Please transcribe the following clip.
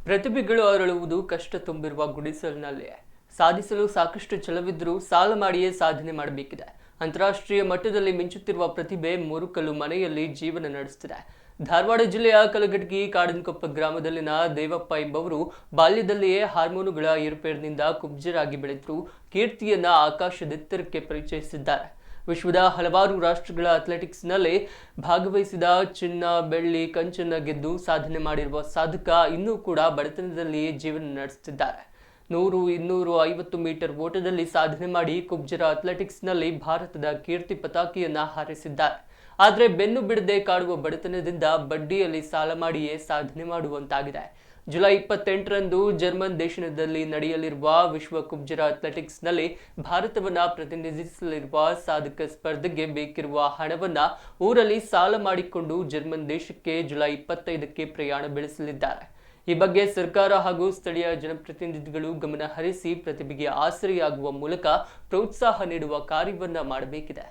ಪ್ರತಿಭೆಗಳು ಅರಳುವುದು ಕಷ್ಟ ತುಂಬಿರುವ ಗುಡಿಸಲಿನಲ್ಲಿ ಸಾಧಿಸಲು ಸಾಕಷ್ಟು ಛಲವಿದ್ದರೂ ಸಾಲ ಮಾಡಿಯೇ ಸಾಧನೆ ಮಾಡಬೇಕಿದೆ. ಅಂತಾರಾಷ್ಟ್ರೀಯ ಮಟ್ಟದಲ್ಲಿ ಮಿಂಚುತ್ತಿರುವ ಪ್ರತಿಭೆ ಮೂರುಕಲ್ಲು ಮನೆಯಲ್ಲಿ ಜೀವನ ನಡೆಸುತ್ತಿದೆ. ಧಾರವಾಡ ಜಿಲ್ಲೆಯ ಕಲಘಟಗಿ ಕಾಡನಕೊಪ್ಪ ಗ್ರಾಮದಲ್ಲಿನ ದೇವಪ್ಪ ಎಂಬವರು ಬಾಲ್ಯದಲ್ಲಿಯೇ ಹಾರ್ಮೋನುಗಳ ಏರುಪೇರಿನಿಂದ ಕುಬ್ಜರಾಗಿ ಬೆಳೆದರೂ ಕೀರ್ತಿಯನ್ನ ಆಕಾಶದೆತ್ತರಕ್ಕೆ ಪರಿಚಯಿಸಿದ್ದಾರೆ. ವಿಶ್ವದ ಹಲವಾರು ರಾಷ್ಟ್ರಗಳ ಅಥ್ಲೆಟಿಕ್ಸ್ನಲ್ಲಿ ಭಾಗವಹಿಸಿದ ಚಿನ್ನ, ಬೆಳ್ಳಿ, ಕಂಚನ್ನ ಗೆದ್ದು ಸಾಧನೆ ಮಾಡಿರುವ ಸಾಧಕ ಇನ್ನೂ ಕೂಡ ಬಡತನದಲ್ಲಿಯೇ ಜೀವನ ನಡೆಸುತ್ತಿದ್ದಾರೆ. 100, 200, 50 ಮೀಟರ್ ಓಟದಲ್ಲಿ ಸಾಧನೆ ಮಾಡಿ ಕುಬ್ಜರ ಅಥ್ಲೆಟಿಕ್ಸ್ನಲ್ಲಿ ಭಾರತದ ಕೀರ್ತಿ ಪತಾಕೆಯನ್ನ ಹಾರಿಸಿದ್ದಾರೆ. ಆದರೆ ಬೆನ್ನು ಬಿಡದೆ ಕಾಡುವ ಬಡತನದಿಂದ ಬಡ್ಡಿಯಲ್ಲಿ ಸಾಲ ಮಾಡಿಯೇ ಸಾಧನೆ ಮಾಡುವಂತಾಗಿದೆ. ಜುಲೈ 28ರಂದು ಜರ್ಮನ್ ದೇಶದಲ್ಲಿ ನಡೆಯಲಿರುವ ವಿಶ್ವ ಕುಬ್ಜರ ಅಥ್ಲೆಟಿಕ್ಸ್ನಲ್ಲಿ ಭಾರತವನ್ನ ಪ್ರತಿನಿಧಿಸಲಿರುವ ಸಾಧಕ ಸ್ಪರ್ಧೆಗೆ ಬೇಕಿರುವ ಹಣವನ್ನ ಊರಲ್ಲಿ ಸಾಲ ಮಾಡಿಕೊಂಡು ಜರ್ಮನ್ ದೇಶಕ್ಕೆ ಜುಲೈ 25ಕ್ಕೆ ಪ್ರಯಾಣ ಬೆಳೆಸಲಿದ್ದಾರೆ. ಈ ಬಗ್ಗೆ ಸರ್ಕಾರ ಹಾಗೂ ಸ್ಥಳೀಯ ಜನಪ್ರತಿನಿಧಿಗಳು ಗಮನ ಹರಿಸಿ ಪ್ರತಿಭೆಗೆ ಆಸರೆಯಾಗುವ ಮೂಲಕ ಪ್ರೋತ್ಸಾಹ ನೀಡುವ ಕಾರ್ಯವನ್ನ ಮಾಡಬೇಕಿದೆ.